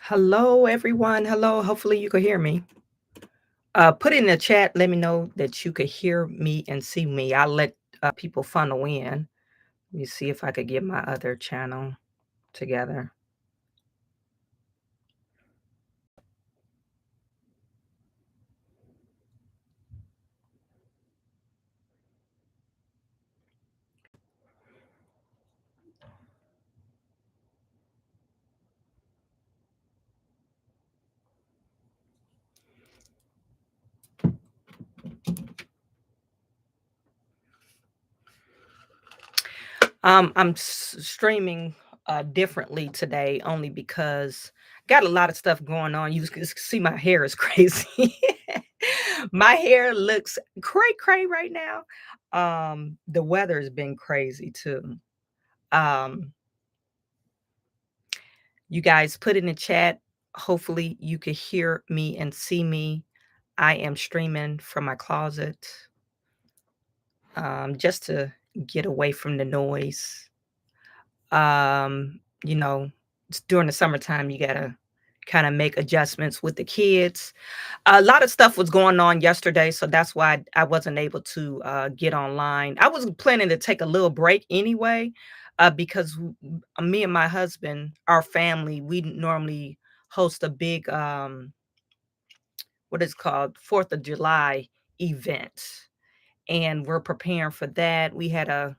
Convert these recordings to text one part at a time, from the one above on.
Hello, everyone. Hello. Hopefully, you can hear me. Put in the chat. Let me know that you could hear me and see me. I'll let people funnel in. Let me see if I could get my other channel together. I'm streaming differently today only because got a lot of stuff going on. You can see my hair is crazy. My hair looks cray cray right now. The weather's been crazy too. Um, You guys put in the chat. Hopefully, you could hear me and see me. I am streaming from my closet just to get away from the noise. You know, during the summertime, you got to kind of make adjustments with the kids. A lot of stuff was going on yesterday, so that's why I wasn't able to get online. I was planning to take a little break anyway, because me and my husband, our family, we normally host a big what is called Fourth of July event, and we're preparing for that. We had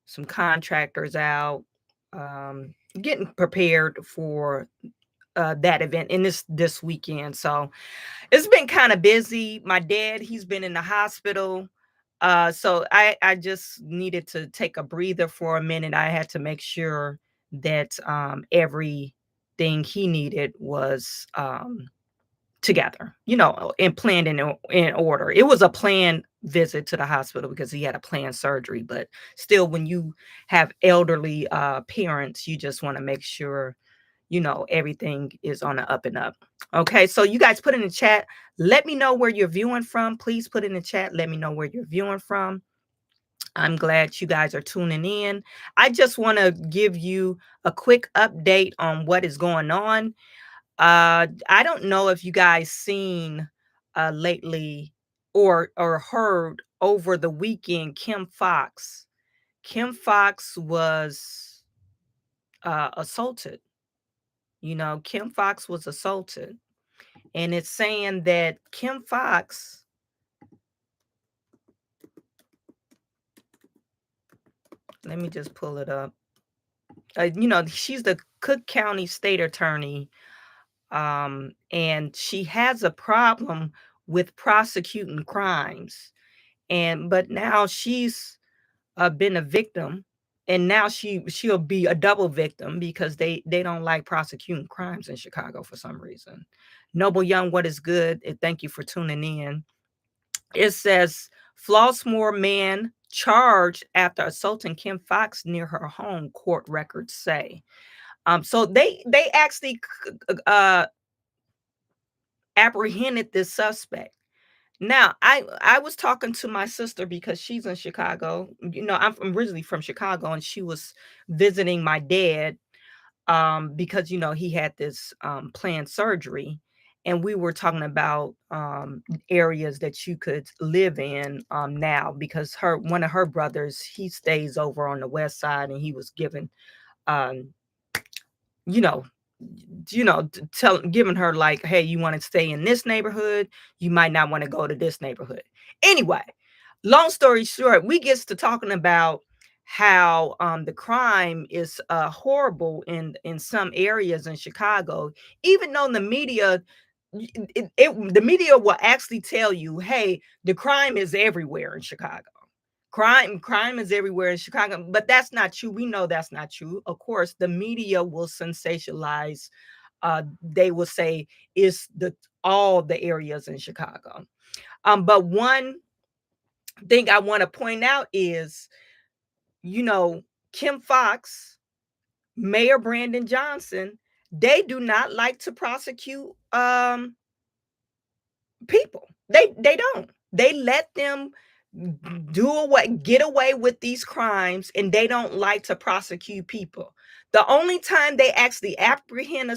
some contractors out getting prepared for that event in this weekend. So it's been kind of busy. My dad, he's been in the hospital. So I just needed to take a breather for a minute. I had to make sure that everything he needed was together, and planned in order. It was a planned visit to the hospital because he had a planned surgery, but still, when you have elderly parents, you just want to make sure everything is on the up and up. Okay, so you guys put in the chat. Let me know where you're viewing from. Please put in the chat. Let me know where you're viewing from. I'm glad you guys are tuning in. I just want to give you a quick update on what is going on. I don't know if you guys seen lately or heard over the weekend Kim Fox. Kim Fox was assaulted. Kim Fox was assaulted. And it's saying that Kim Fox, let me just pull it up. She's the Cook County State Attorney, and she has a problem with prosecuting crimes. But now she's been a victim, and now she'll be a double victim because they don't like prosecuting crimes in Chicago for some reason. Noble Young, what is good? And thank you for tuning in. It says Flossmoor man charged after assaulting Kim Fox near her home, court records say. So they actually apprehended this suspect. Now, I was talking to my sister because she's in Chicago. I'm originally from Chicago, and she was visiting my dad because he had this planned surgery, and we were talking about areas that you could live in now because her one of her brothers, he stays over on the west side, and he was given um, you know giving her like, hey, you want to stay in this neighborhood, you might not want to go to this neighborhood. Anyway, long story short, we gets to talking about how the crime is horrible in some areas in Chicago, even though the media the media will actually tell you, hey, the crime is everywhere in Chicago. Crime is everywhere in Chicago, but that's not true. We know that's not true. Of course, the media will sensationalize. They will say it's the all the areas in Chicago. But one thing I want to point out is, you know, Kim Fox, Mayor Brandon Johnson, they do not like to prosecute people. They don't. They let them get away with these crimes, and they don't like to prosecute people. The only time they actually apprehend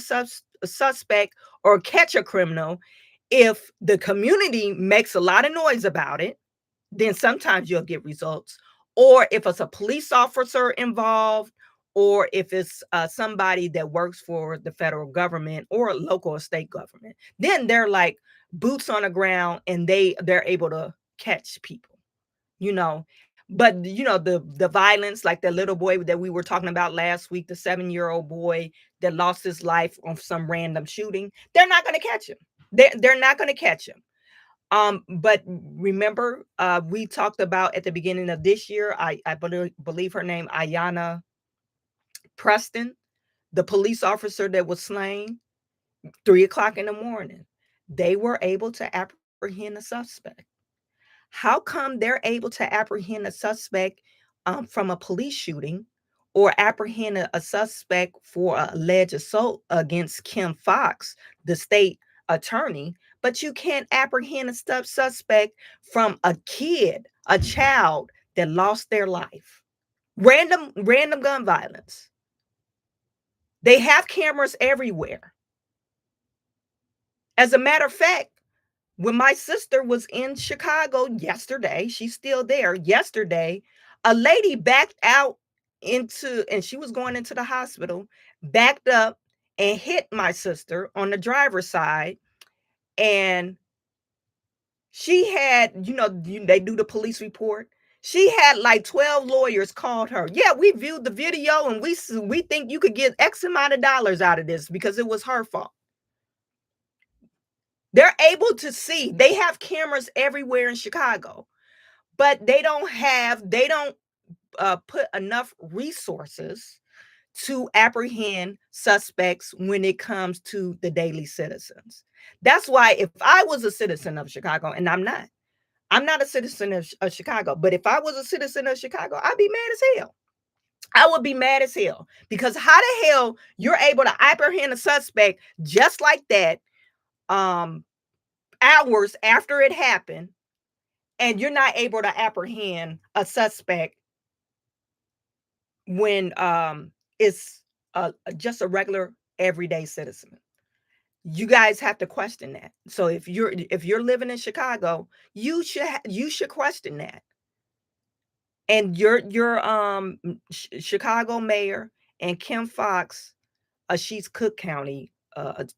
a suspect or catch a criminal if the community makes a lot of noise about it. Then sometimes you'll get results. Or if it's a police officer involved, or if it's somebody that works for the federal government or local or state government, then they're like boots on the ground and they're able to catch people, you know. But the violence, like the little boy that we were talking about last week, the 7-year-old boy that lost his life on some random shooting, they're not going to catch him. They're not going to catch him. But remember, we talked about at the beginning of this year, I believe her name, Ayanna Preston, the police officer that was slain 3 o'clock in the morning. They were able to apprehend a suspect. How come they're able to apprehend a suspect from a police shooting, or apprehend a suspect for an alleged assault against Kim Fox, the state attorney, but you can't apprehend a suspect from a kid, a child that lost their life? Random gun violence. They have cameras everywhere. As a matter of fact, when my sister was in Chicago yesterday, she's still there. Yesterday, a lady backed out and she was going into the hospital, backed up and hit my sister on the driver's side. And she had, they do the police report. She had like 12 lawyers called her. Yeah, we viewed the video and we think you could get X amount of dollars out of this because it was her fault. They're able to see. They have cameras everywhere in Chicago, but they don't put enough resources to apprehend suspects when it comes to the daily citizens. That's why if I was a citizen of Chicago, and I'm not a citizen of Chicago, but if I was a citizen of Chicago, I'd be mad as hell. I would be mad as hell, because how the hell you're able to apprehend a suspect just like that, hours after it happened, and you're not able to apprehend a suspect when it's just a regular everyday citizen? You guys have to question that. So if you're living in Chicago, you should question that. And your Chicago mayor and Kim Fox, she's Cook County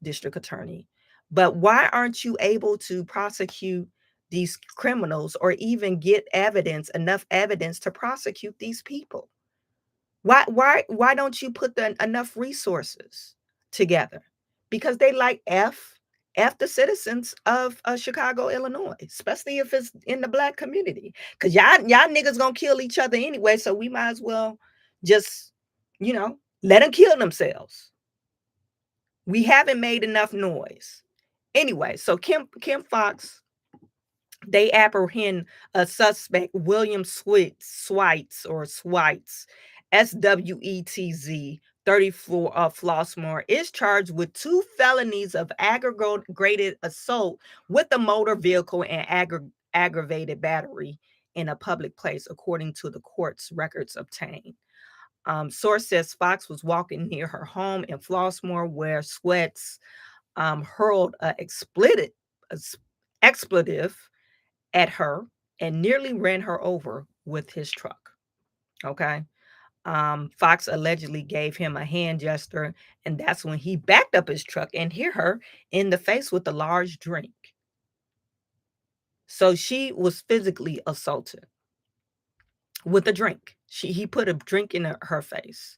district attorney. But why aren't you able to prosecute these criminals, or even get enough evidence to prosecute these people? Why don't you put enough resources together? Because they like F the citizens of Chicago, Illinois, especially if it's in the Black community. Because y'all niggas gonna kill each other anyway, so we might as well just, let them kill themselves. We haven't made enough noise. Anyway, so Kim Fox, they apprehend a suspect, William Sweitz, SWETZ, 34 of Flossmoor, is charged with 2 felonies of aggravated assault with a motor vehicle and aggravated battery in a public place, according to the court's records obtained. Source says Fox was walking near her home in Flossmoor, where Sweats hurled an expletive at her and nearly ran her over with his truck. Okay. Fox allegedly gave him a hand gesture, and that's when he backed up his truck and hit her in the face with a large drink. So she was physically assaulted with a drink. He put a drink in her face.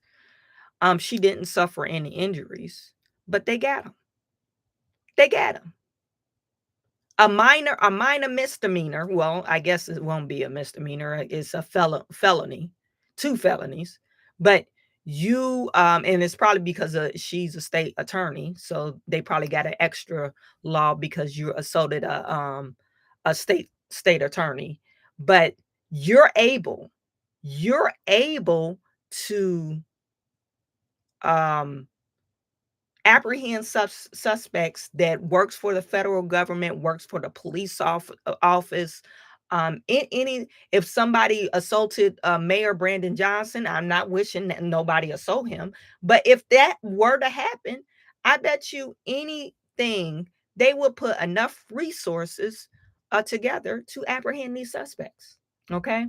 She didn't suffer any injuries, but they got him. They got him. A minor misdemeanor. Well, I guess it won't be a misdemeanor. It's a felony, 2 felonies. But and it's probably because she's a state attorney, so they probably got an extra law because you assaulted a state attorney. But you're able to apprehend suspects that works for the federal government, works for the police office. If somebody assaulted Mayor Brandon Johnson, I'm not wishing that nobody assault him, but if that were to happen, I bet you anything they will put enough resources together to apprehend these suspects. Okay.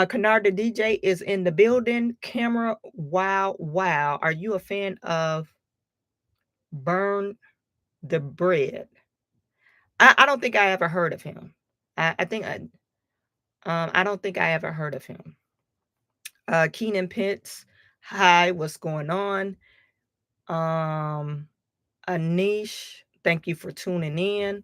Kennard the DJ is in the building. Camera, wow, wow. Are you a fan of Burn the Bread? I don't think I ever heard of him. I think I don't think I ever heard of him. Keenan Pitts, hi, what's going on? Um, Anish, thank you for tuning in.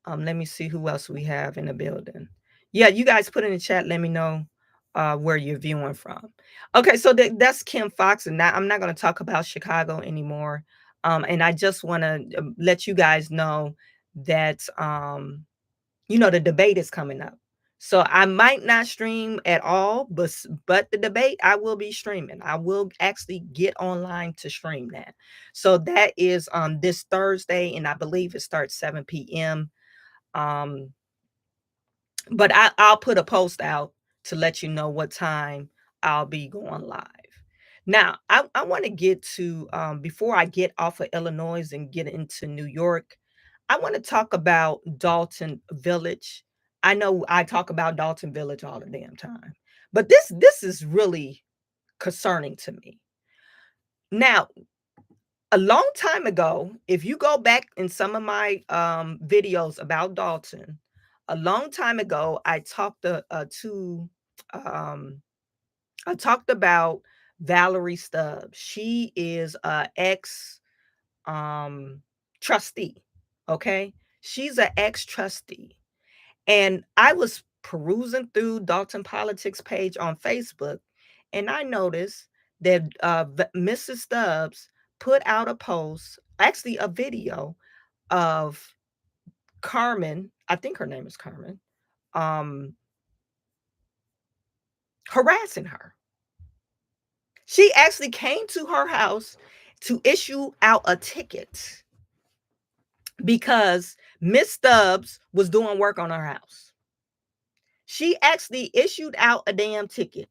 Let me see who else we have in the building. Yeah, you guys put in the chat. Let me know where you're viewing from. Okay, so that's Kim Fox, and now I'm not going to talk about Chicago anymore. And I just want to let you guys know that the debate is coming up. So I might not stream at all, but the debate I will be streaming. I will actually get online to stream that. So that is this Thursday, and I believe it starts 7 p.m. Um, but I'll put a post out to let you know what time I'll be going live. Now, I want to get to before I get off of Illinois and get into New York, I want to talk about Dalton Village. I know I talk about Dalton Village all the damn time, but this is really concerning to me. Now, a long time ago, if you go back in some of my videos about Dalton, a long time ago, um, I talked about Valerie Stubbs. She is a ex um, trustee. Okay, she's an ex trustee, and I was perusing through Dalton Politics page on Facebook, and I noticed that Mrs. Stubbs put out a post, actually a video of Carmen. I think her name is Carmen. Um, Harassing her. She actually came to her house to issue out a ticket because Miss Stubbs was doing work on her house. She actually issued out a damn ticket.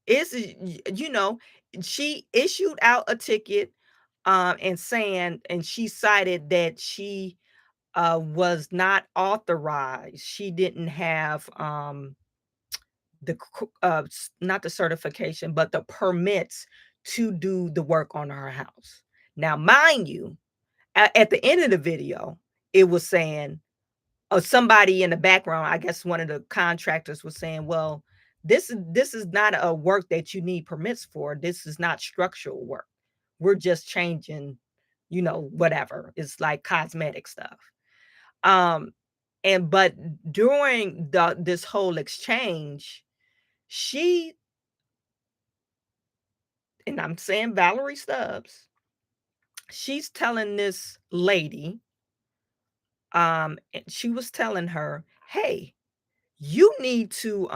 It's you know, she issued out a ticket and she cited that she was not authorized. She didn't have not the certification, but the permits to do the work on her house. Now, mind you, at the end of the video, it was saying, somebody in the background, I guess one of the contractors was saying, well, this is not a work that you need permits for. This is not structural work. We're just changing, whatever. It's like cosmetic stuff. Um, but during this whole exchange, she and I'm saying Valerie Stubbs, she's telling this lady, she was telling her, hey, you need to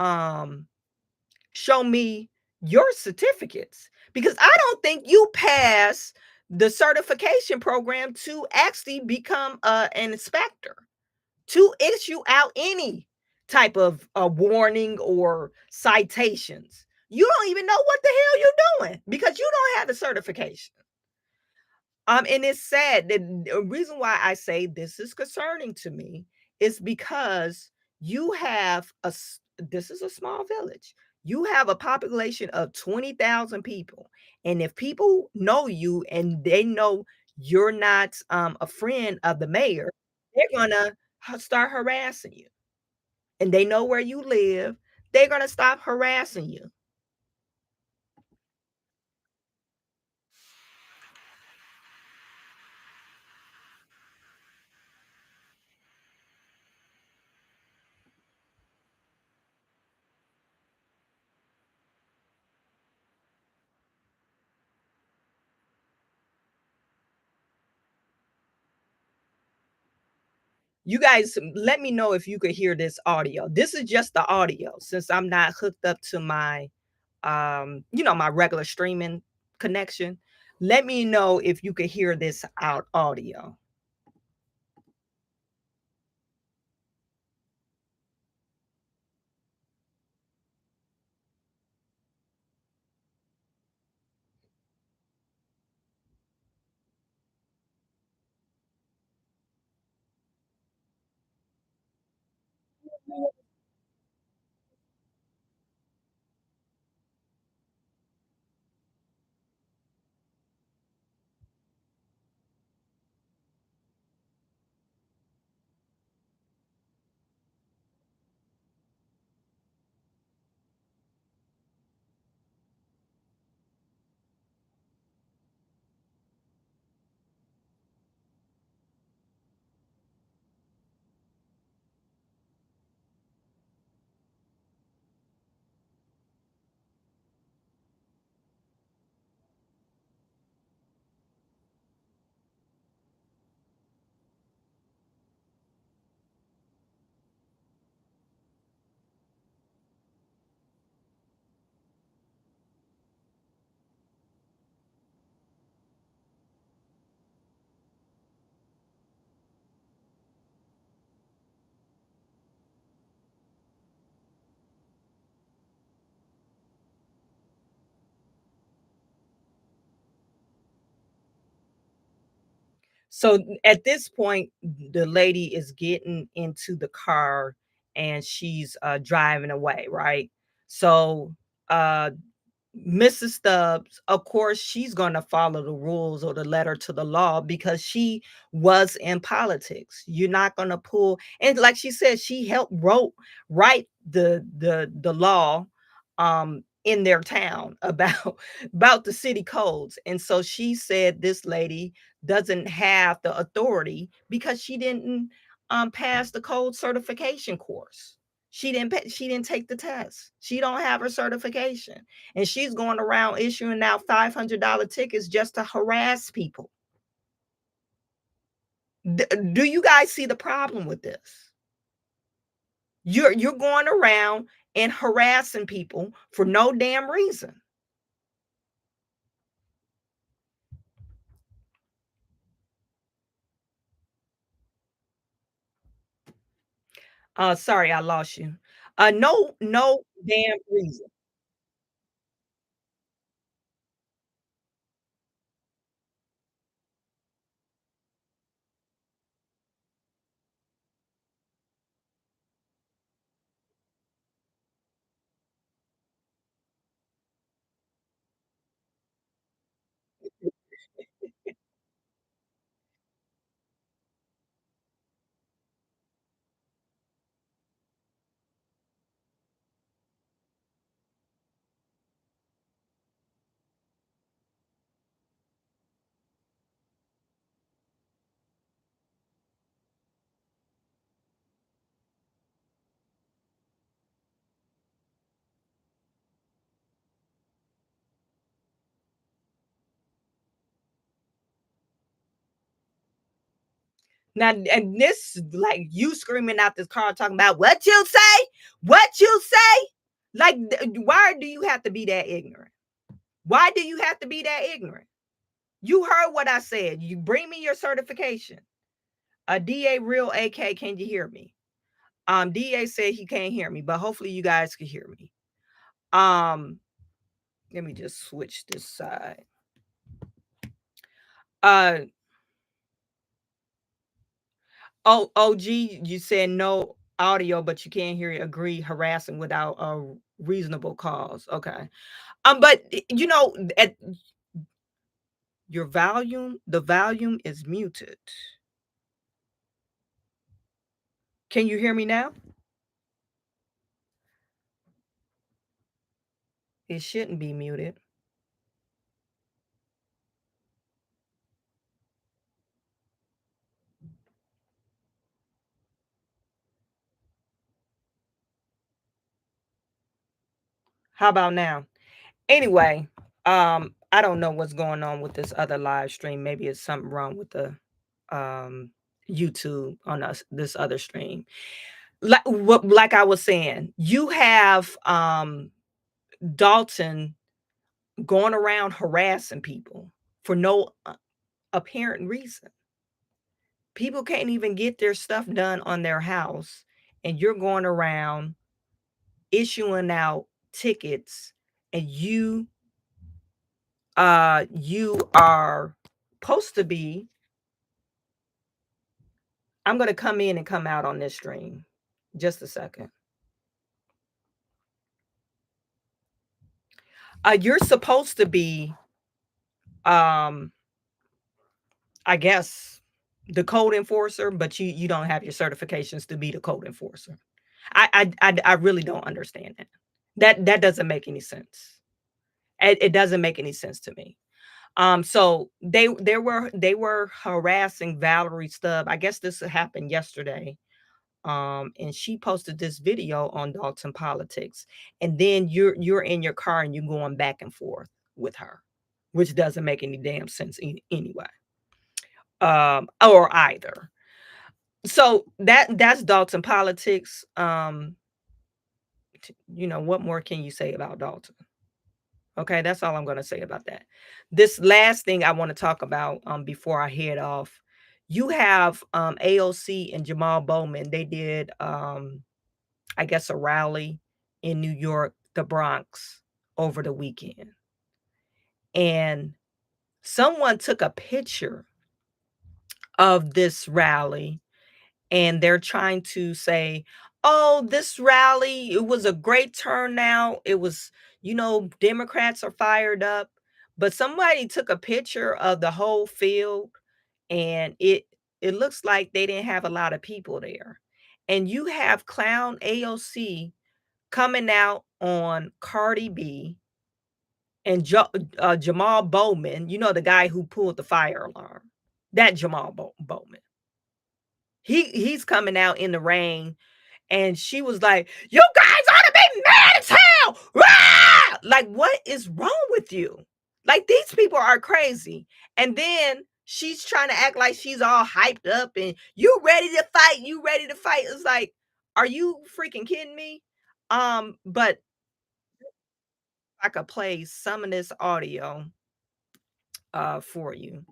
show me your certificates because I don't think you pass the certification program to actually become an inspector, to issue out any type of warning or citations. You don't even know what the hell you're doing because you don't have the certification. And it's sad that the reason why I say this is concerning to me is because you have this is a small village. You have a population of 20,000 people. And if people know you and they know you're not a friend of the mayor, they're gonna start harassing you. And they know where you live, they're gonna stop harassing you. You guys let me know if you could hear this audio. This is just the audio since I'm not hooked up to my my regular streaming connection. Let me know if you could hear this out audio. So at this point, the lady is getting into the car and she's driving away, right? So uh Mrs. Stubbs, of course, she's going to follow the rules or the letter to the law because she was in politics. You're not going to pull, and like she said, she helped write the law in their town about about the city codes. And so she said this lady doesn't have the authority because she didn't pass the code certification course. She didn't take the test. She don't have her certification. And she's going around issuing out $500 tickets just to harass people. Do you guys see the problem with this? You're going around and harassing people for no damn reason. Sorry, I lost you. No damn reason. Now, and this like you screaming out this car talking about what you say, what you say. Like, why do you have to be that ignorant? Why do you have to be that ignorant? You heard what I said. You bring me your certification. A DA real AK, can you hear me? DA said he can't hear me, but hopefully you guys can hear me. Um, Let me just switch this side. Uh OG, you said no audio, but you can't hear it. Agree, harassing without a reasonable cause. Okay. But you know, at your volume, the volume is muted. Can you hear me now? It shouldn't be muted. How about now? Anyway, I don't know what's going on with this other live stream. Maybe it's something wrong with the um YouTube on us this other stream. Like I was saying, you have Dalton going around harassing people for no apparent reason. People can't even get their stuff done on their house, and you're going around issuing out tickets, and you are supposed to be. I'm going to come in and come out on this stream. Just a second. You're supposed to be, um, I guess, the code enforcer, but you don't have your certifications to be the code enforcer. I really don't understand that. That doesn't make any sense. It doesn't make any sense to me. So they were harassing Valerie Stubb. I guess this happened yesterday. And she posted this video on Dalton Politics, and then you're in your car and you're going back and forth with her, which doesn't make any damn sense anyway. Or either. So that's Dalton Politics. What more can you say about Dalton? Okay, that's all I'm going to say about that. This last thing I want to talk about before I head off, you have AOC and Jamal Bowman. They did I guess a rally in New York, the Bronx over the weekend. And someone took a picture of this rally, and they're trying to say, "Oh, this rally, it was a great turnout. It was, Democrats are fired up." But somebody took a picture of the whole field, and it looks like they didn't have a lot of people there. And you have clown AOC coming out on Cardi B and Jamal Bowman, the guy who pulled the fire alarm. That Jamal Bowman. He's coming out in the rain, and she was like, "You guys ought to be mad as hell!" Rah! Like, what is wrong with you? Like, these people are crazy. And then she's trying to act like she's all hyped up and you ready to fight, you ready to fight. It's like, are you freaking kidding me? But I could play some of this audio for you.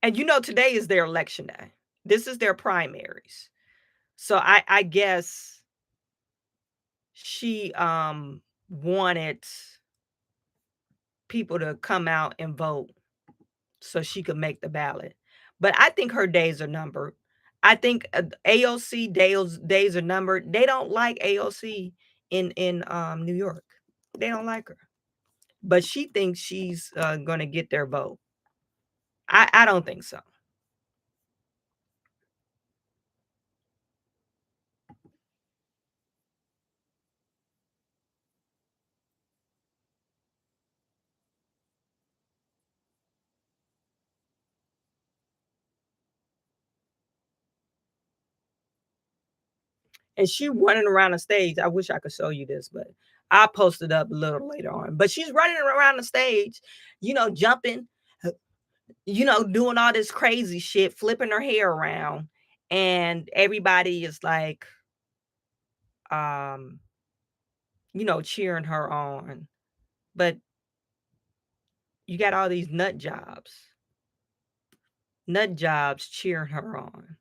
And today is their election day. This is their primaries. So I guess she wanted people to come out and vote so she could make the ballot. But I think her days are numbered. I think AOC days are numbered. They don't like AOC in New York. They don't like her. But she thinks she's going to get their vote. I don't think so. And she running around the stage. I wish I could show you this, but I'll post it up a little later on. But she's running around the stage, jumping, uh, doing all this crazy shit, flipping her hair around. And everybody is like, um, cheering her on. But you got all these nut jobs cheering her on.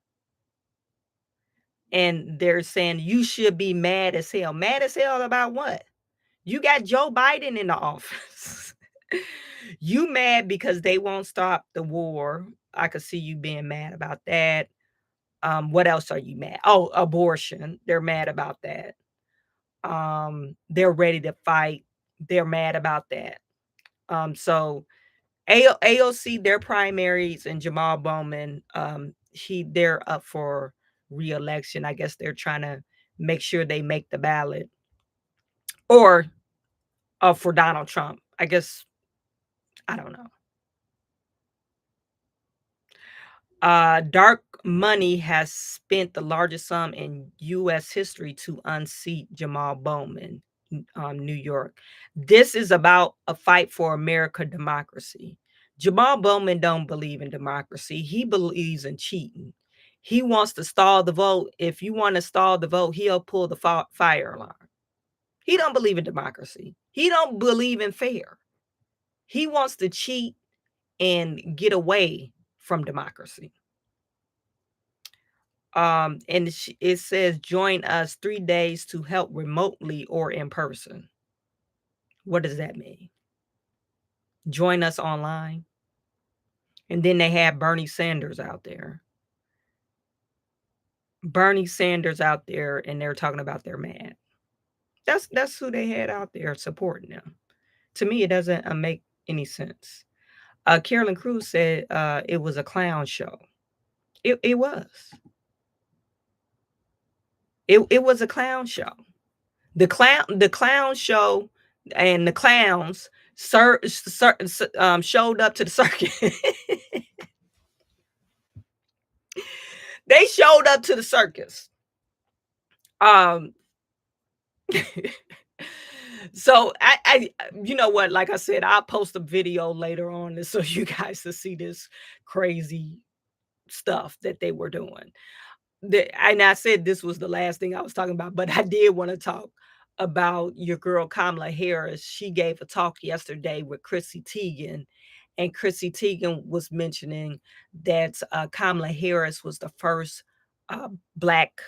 And they're saying you should be mad as hell. Mad as hell about what? You got Joe Biden in the office. You mad because they won't stop the war. I could see you being mad about that. What else are you mad? Oh, abortion. They're mad about that. They're ready to fight. They're mad about that. So AOC, their primaries, and Jamal Bowman, they're up for re-election. I guess they're trying to make sure they make the ballot, or for Donald Trump. I guess I don't know. Dark money has spent the largest sum in U.S. history to unseat Jamal Bowman, New York. This is about a fight for America democracy. Jamal Bowman don't believe in democracy. He believes in cheating. He wants to stall the vote. If you want to stall the vote, he'll pull the fire alarm. He don't believe in democracy. He don't believe in fair. He wants to cheat and get away from democracy. And it says join us 3 days to help remotely or in person. What does that mean? Join us online. And then they have Bernie Sanders out there. Bernie Sanders out there, and they're talking about they're mad. That's who they had out there supporting them. To me, it doesn't make any sense. Carolyn Cruz said it was a clown show. It was. It was a clown show. The clown show and the clowns showed up to the circus. They showed up to the circus. Um, so you know what? Like I said, I'll post a video later on so you guys to see this crazy stuff that they were doing. And I said this was the last thing I was talking about, but I did want to talk about your girl Kamala Harris. She gave a talk yesterday with Chrissy Teigen, and Chrissy Teigen was mentioning that Kamala Harris was the first Black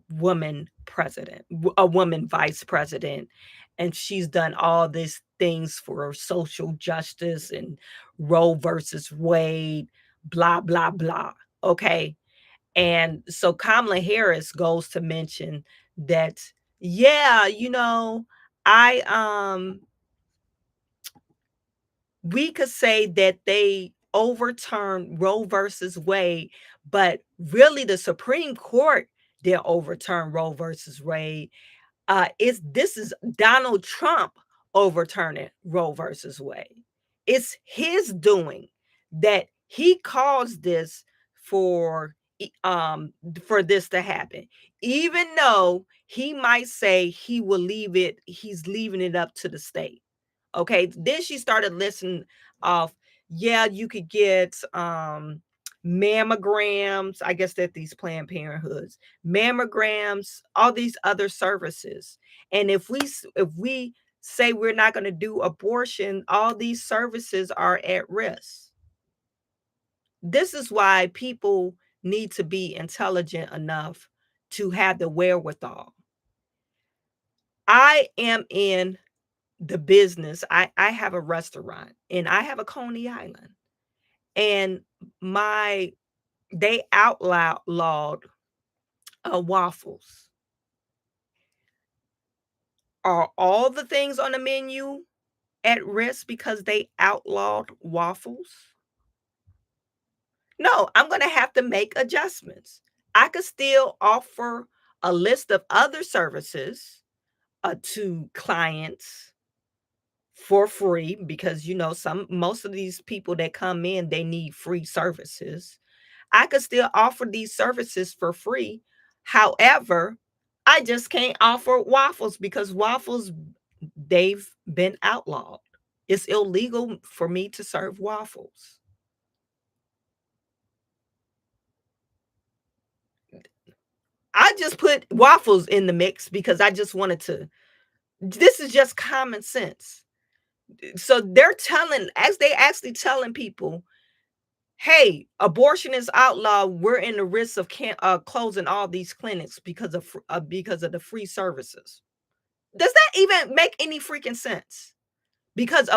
woman president, a woman vice president, and she's done all things for social justice and Roe versus Wade, blah, blah, blah. Okay. And so Kamala Harris goes to mention that, yeah, I we could say that they overturned Roe versus Wade, but really the Supreme Court didn't overturn Roe versus Wade. Is This is Donald Trump overturning Roe versus Wade. It's his doing that he caused this for for this to happen. Even though he might say he's leaving it up to the state. Okay, then she started listening off. Yeah, you could get mammograms. I guess that these Planned Parenthoods, mammograms, all these other services. And if we say we're not going to do abortion, all these services are at risk. This is why people need to be intelligent enough to have the wherewithal. I am in the business. I have a restaurant and I have a Coney Island. And my they outlawed waffles. Are all the things on the menu at risk because they outlawed waffles? No, I'm going to have to make adjustments. I could still offer a list of other services to clients for free because some most of these people that come in, they need free services. I could still offer these services for free. However, I just can't offer waffles because waffles, they've been outlawed. It's illegal for me to serve waffles. I just put waffles in the mix because I just wanted to. This is just common sense. So they're telling, as they actually telling people, hey, abortion is outlawed. We're in the risk of closing all these clinics because of the free services. Does that even make any freaking sense? Because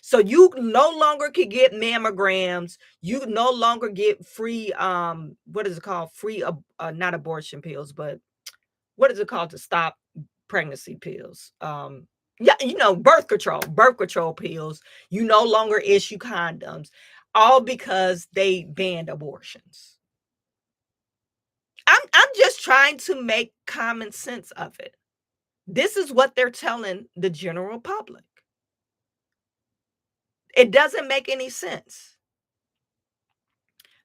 so you no longer can get mammograms. You no longer get free. What is it called? Free, not abortion pills, but what is it called to stop pregnancy pills? Yeah, birth control pills. You no longer issue condoms, all because they banned abortions. I'm just trying to make common sense of it. This is what they're telling the general public. It doesn't make any sense.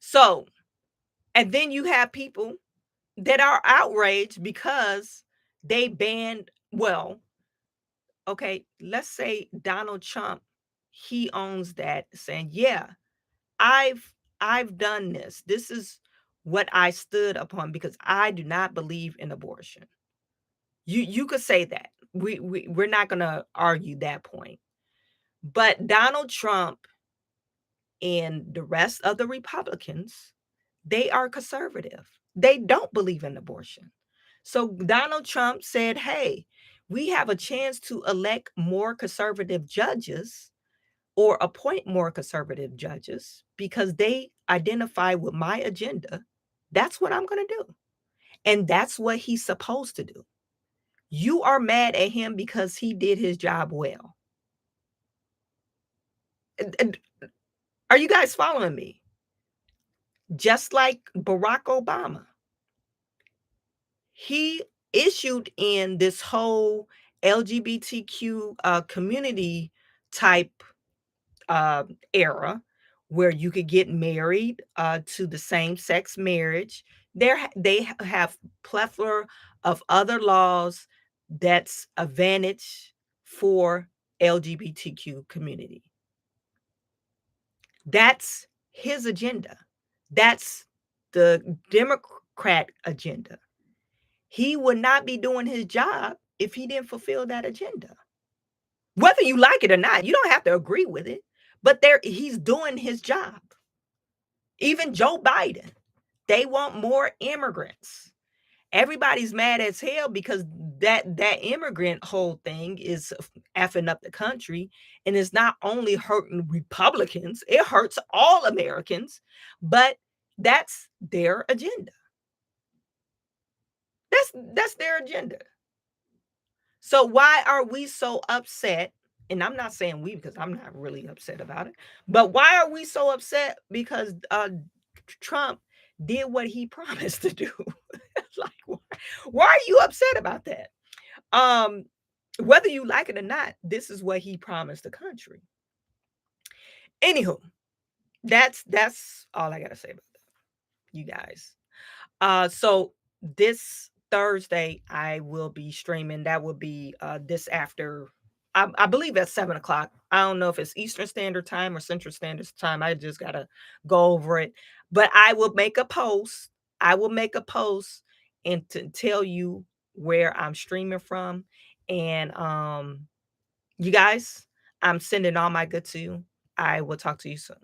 So, and then you have people that are outraged because they banned, well, okay, let's say Donald Trump, he owns that, saying, yeah, I've I've done this. This is what I stood upon because I do not believe in abortion. You could say that. We're not going to argue that point. But Donald Trump and the rest of the Republicans, they are conservative. They don't believe in abortion. So Donald Trump said, hey, we have a chance to elect more conservative judges or appoint more conservative judges because they identify with my agenda. That's what I'm going to do. And that's what he's supposed to do. You are mad at him because he did his job well. And are you guys following me? Just like Barack Obama, he issued in this whole LGBTQ community type uh, era where you could get married to the same sex marriage. They have plethora of other laws that's advantage for LGBTQ community. That's his agenda. That's the Democrat agenda. He would not be doing his job if he didn't fulfill that agenda. Whether you like it or not, you don't have to agree with it, but he's doing his job. Even Joe Biden, they want more immigrants. Everybody's mad as hell because that immigrant whole thing is effing up the country, and it's not only hurting Republicans, it hurts all Americans, but that's their agenda. That's their agenda. So why are we so upset? And I'm not saying we because I'm not really upset about it. But why are we so upset because Trump did what he promised to do? Like why are you upset about that? Um whether you like it or not, this is what he promised the country. Anywho, that's all I got to say about that, you guys. So this Thursday, I will be streaming. That will be this after, I believe at 7 o'clock. I don't know if it's Eastern Standard Time or Central Standard Time. I just gotta go over it. But I will make a post. I will make a post and to tell you where I'm streaming from. And you guys, I'm sending all my good to you. I will talk to you soon.